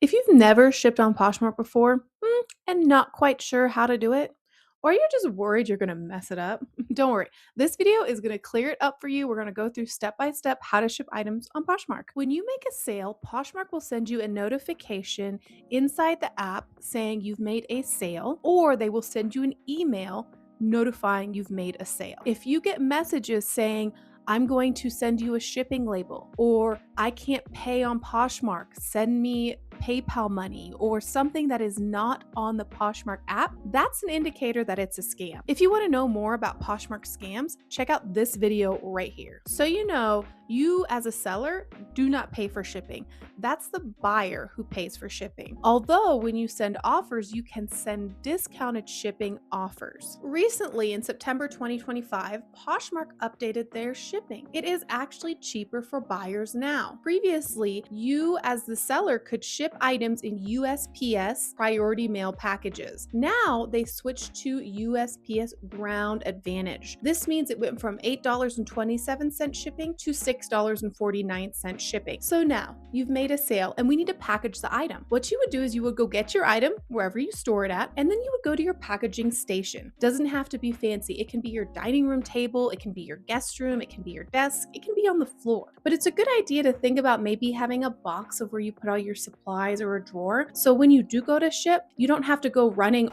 If you've never shipped on Poshmark before and not quite sure how to do it, or you're just worried you're going to mess it up, don't worry. This video is going to clear it up for you. We're going to go through step by step how to ship items on Poshmark. When you make a sale, Poshmark will send you a notification inside the app saying you've made a sale, or they will send you an email notifying you've made a sale. If you get messages saying, I'm going to send you a shipping label, or I can't pay on Poshmark, send me PayPal money, or something that is not on the Poshmark app, that's an indicator that it's a scam. If you want to know more about Poshmark scams, check out this video right here. So you know, you as a seller do not pay for shipping. That's the buyer who pays for shipping. Although when you send offers, you can send discounted shipping offers. Recently, in September 2025, Poshmark updated their shipping. It is actually cheaper for buyers now. Previously, you as the seller could ship items in USPS priority mail packages. Now they switched to USPS Ground Advantage. This means it went from $8.27 shipping to $6.49 shipping. So now you've made a sale and we need to package the item. What you would do is you would go get your item wherever you store it at, and then you would go to your packaging station. Doesn't have to be fancy. It can be your dining room table, it can be your guest room, it can be your desk, it can be on the floor. But it's a good idea to think about maybe having a box of where you put all your supplies or a drawer. So when you do go to ship, you don't have to go running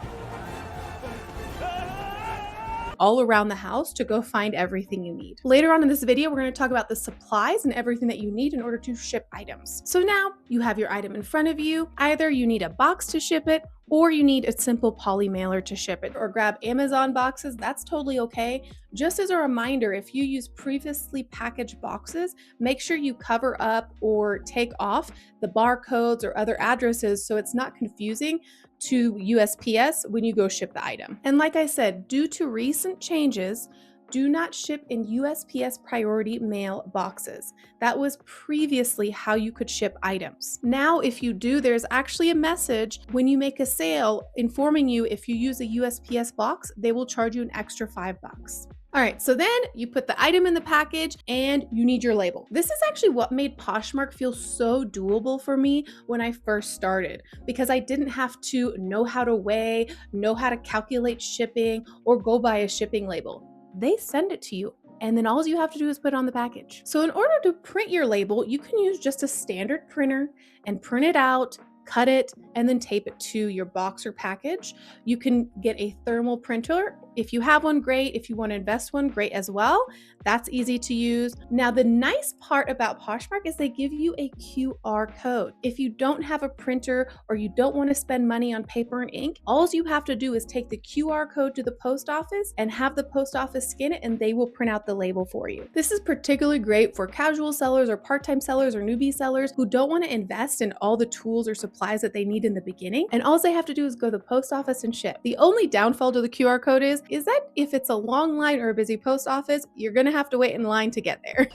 all around the house to go find everything you need. Later on in this video, we're going to talk about the supplies and everything that you need in order to ship items. So now you have your item in front of you. Either you need a box to ship it, or you need a simple poly mailer to ship it, or grab Amazon boxes. That's totally okay. Just as a reminder, if you use previously packaged boxes, make sure you cover up or take off the barcodes or other addresses so it's not confusing to USPS when you go ship the item. And like I said, due to recent changes, do not ship in USPS priority mail boxes. That was previously how you could ship items. Now, if you do, there's actually a message when you make a sale informing you if you use a USPS box, they will charge you an extra $5. All right, so then you put the item in the package and you need your label. This is actually what made Poshmark feel so doable for me when I first started, because I didn't have to know how to weigh, know how to calculate shipping, or go buy a shipping label. They send it to you, and then all you have to do is put it on the package. So in order to print your label, you can use just a standard printer and print it out, cut it, and then tape it to your box or package. You can get a thermal printer. If you have one, great. If you want to invest one, great as well. That's easy to use. Now, the nice part about Poshmark is they give you a QR code. If you don't have a printer or you don't want to spend money on paper and ink, all you have to do is take the QR code to the post office and have the post office scan it, and they will print out the label for you. This is particularly great for casual sellers or part-time sellers or newbie sellers who don't want to invest in all the tools or supplies that they need in the beginning, and all they have to do is go to the post office and ship. The only downfall to the QR code is that if it's a long line or a busy post office, you're gonna have to wait in line to get there.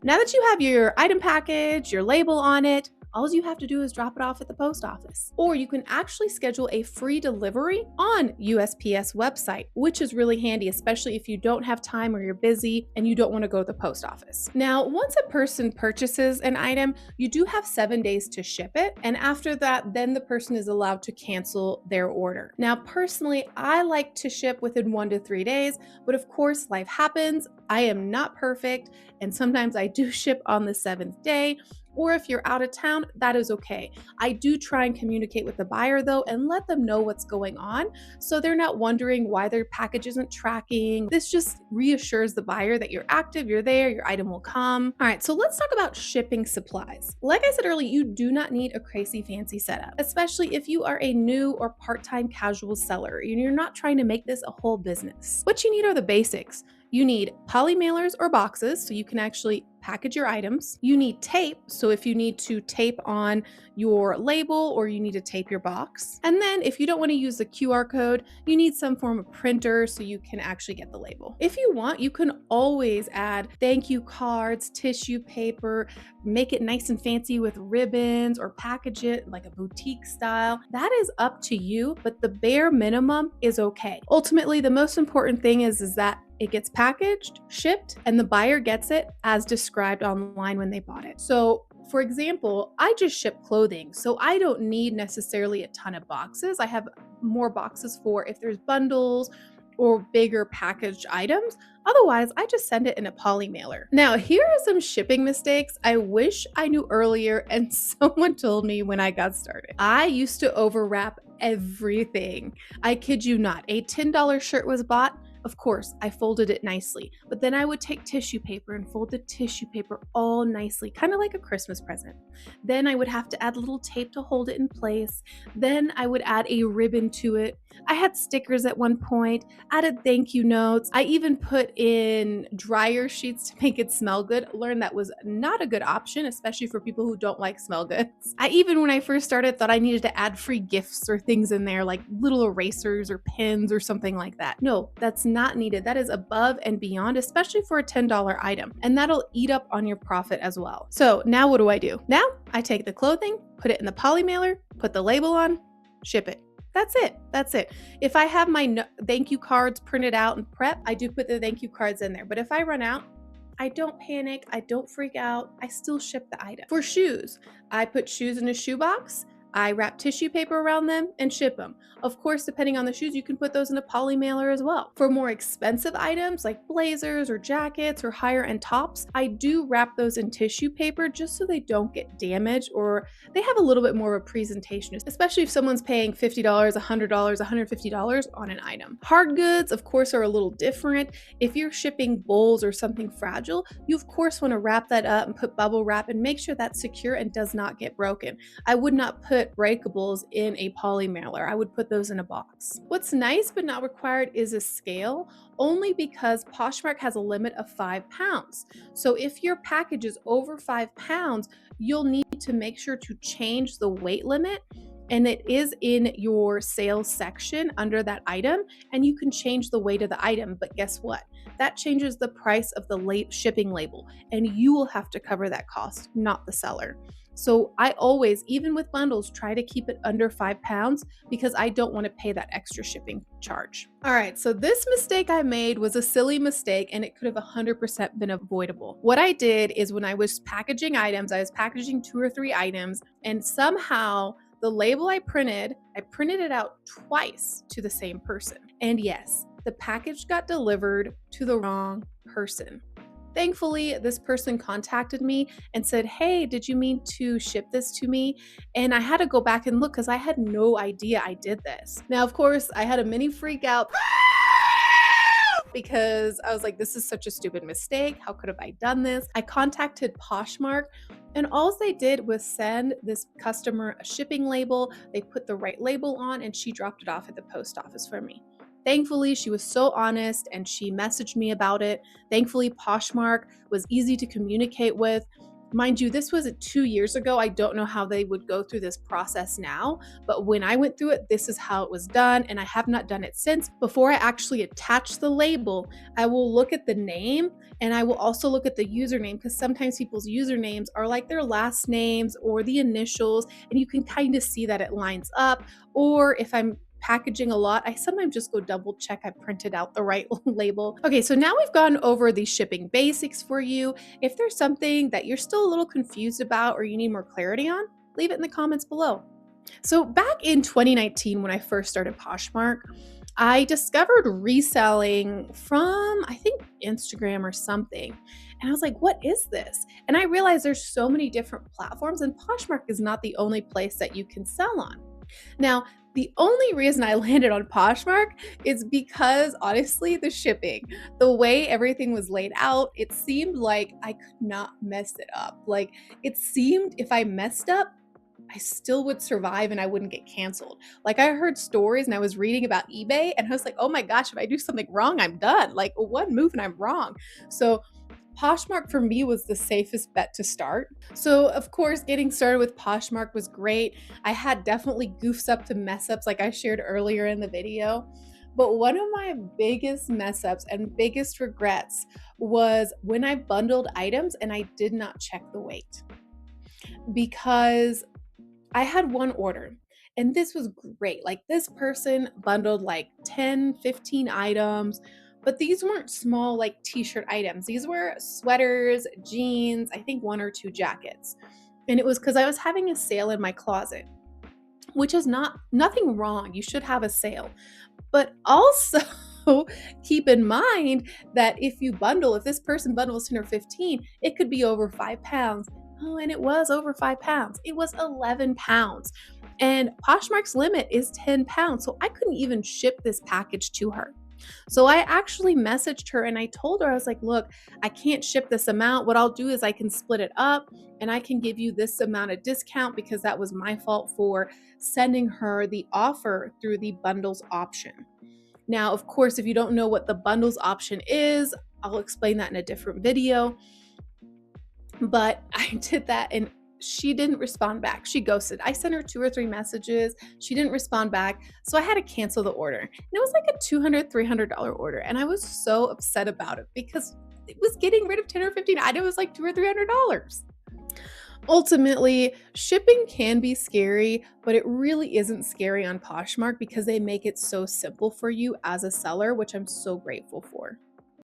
Now that you have your item package, your label on it, all you have to do is drop it off at the post office. Or you can actually schedule a free delivery on USPS website, which is really handy, especially if you don't have time or you're busy and you don't want to go to the post office. Now, once a person purchases an item, you do have 7 days to ship it. And after that, then the person is allowed to cancel their order. Now, personally, I like to ship within 1 to 3 days, but of course, life happens. I am not perfect, and sometimes I do ship on the 7th day. Or if you're out of town, that is okay. I do try and communicate with the buyer though and let them know what's going on so they're not wondering why their package isn't tracking. This just reassures the buyer that you're active, you're there, your item will come. All right, so let's talk about shipping supplies. Like I said earlier, you do not need a crazy fancy setup, especially if you are a new or part-time casual seller and you're not trying to make this a whole business. What you need are the basics. You need poly mailers or boxes so you can actually package your items. You need tape, so if you need to tape on your label or you need to tape your box. And then if you don't want to use the QR code, you need some form of printer so you can actually get the label. If you want, you can always add thank you cards, tissue paper, make it nice and fancy with ribbons, or package it like a boutique style. That is up to you, but the bare minimum is okay. Ultimately, the most important thing is that it gets packaged, shipped, and the buyer gets it as described described online when they bought it. So, for example, I just ship clothing, so I don't need necessarily a ton of boxes. I have more boxes for if there's bundles or bigger packaged items. Otherwise, I just send it in a poly mailer. Now, here are some shipping mistakes I wish I knew earlier and someone told me when I got started. I used to overwrap everything. I kid you not. A $10 shirt was bought. Of course, I folded it nicely, but then I would take tissue paper and fold the tissue paper all nicely, kind of like a Christmas present. Then I would have to add a little tape to hold it in place. Then I would add a ribbon to it. I had stickers at one point, added thank you notes. I even put in dryer sheets to make it smell good. Learned that was not a good option, especially for people who don't like smell goods. I even, when I first started, thought I needed to add free gifts or things in there, like little erasers or pins or something like that. No, that's not needed. That is above and beyond, especially for a $10 item. And that'll eat up on your profit as well. So now what do? Now I take the clothing, put it in the poly mailer, put the label on, ship it. That's it. That's it. If I have my thank you cards printed out and prep, I do put the thank you cards in there. But if I run out, I don't panic. I don't freak out. I still ship the item. For shoes, I put shoes in a shoebox. I wrap tissue paper around them and ship them. Of course, depending on the shoes, you can put those in a poly mailer as well. For more expensive items like blazers or jackets or higher end tops, I do wrap those in tissue paper just so they don't get damaged or they have a little bit more of a presentation, especially if someone's paying $50, $100, $150 on an item. Hard goods, of course, are a little different. If you're shipping bowls or something fragile, you of course want to wrap that up and put bubble wrap and make sure that's secure and does not get broken. I would not put breakables in a poly mailer. I would put those in a box. What's nice but not required is a scale, only because Poshmark has a limit of 5 pounds. So if your package is over 5 pounds, you'll need to make sure to change the weight limit, and it is in your sales section under that item, and you can change the weight of the item. But guess what? That changes the price of the shipping label, and you will have to cover that cost, not the seller. So I always, even with bundles, try to keep it under 5 pounds because I don't want to pay that extra shipping charge. All right, so this mistake I made was a silly mistake and it could have 100% been avoidable. What I did is when I was packaging items, I was packaging 2 or 3 items, and somehow the label I printed it out twice to the same person. And yes, the package got delivered to the wrong person. Thankfully, this person contacted me and said, "Hey, did you mean to ship this to me?" And I had to go back and look because I had no idea I did this. Now, of course, I had a mini freak out because I was like, this is such a stupid mistake. How could have I done this? I contacted Poshmark, and all they did was send this customer a shipping label. They put the right label on and she dropped it off at the post office for me. Thankfully, she was so honest and she messaged me about it. Thankfully, Poshmark was easy to communicate with. Mind you, this was 2 years ago. I don't know how they would go through this process now, but when I went through it, this is how it was done, and I have not done it since. Before I actually attach the label, I will look at the name and I will also look at the username, because sometimes people's usernames are like their last names or the initials, and you can kind of see that it lines up. Or if I'm packaging a lot, I sometimes just go double check I printed out the right label. Okay, so now we've gone over the shipping basics for you. If there's something that you're still a little confused about or you need more clarity on, leave it in the comments below. So back in 2019, when I first started Poshmark, I discovered reselling from, I think, Instagram or something. And I was like, what is this? And I realized there's so many different platforms, and Poshmark is not the only place that you can sell on. Now, the only reason I landed on Poshmark is because, honestly, the shipping, the way everything was laid out, it seemed like I could not mess it up. Like, it seemed if I messed up, I still would survive and I wouldn't get canceled. Like, I heard stories and I was reading about eBay and I was like, oh my gosh, if I do something wrong, I'm done. Like, one move and I'm wrong. So Poshmark for me was the safest bet to start. So of course, getting started with Poshmark was great. I had definitely goofs up to mess ups like I shared earlier in the video. But one of my biggest mess ups and biggest regrets was when I bundled items and I did not check the weight. Because I had one order and this was great. Like, this person bundled like 10, 15 items But these weren't small like t-shirt items. These were sweaters, jeans, I think one or two jackets. And it was because I was having a sale in my closet, which is nothing wrong. You should have a sale. But also keep in mind that if this person bundles 10 or 15, it could be over 5 pounds. Oh, and it was over 5 pounds. It was 11 pounds. And Poshmark's limit is 10 pounds. So I couldn't even ship this package to her. So I actually messaged her and I told her, I was like, look, I can't ship this amount. What I'll do is I can split it up and I can give you this amount of discount because that was my fault for sending her the offer through the bundles option. Now, of course, if you don't know what the bundles option is, I'll explain that in a different video. But I did that and she didn't respond back. She ghosted. I sent her 2 or 3 messages. She didn't respond back. So I had to cancel the order. And it was like a $200, $300 order. And I was so upset about it because it was getting rid of 10 or 15 items. It was like $200 or $300. Ultimately, shipping can be scary, but it really isn't scary on Poshmark because they make it so simple for you as a seller, which I'm so grateful for.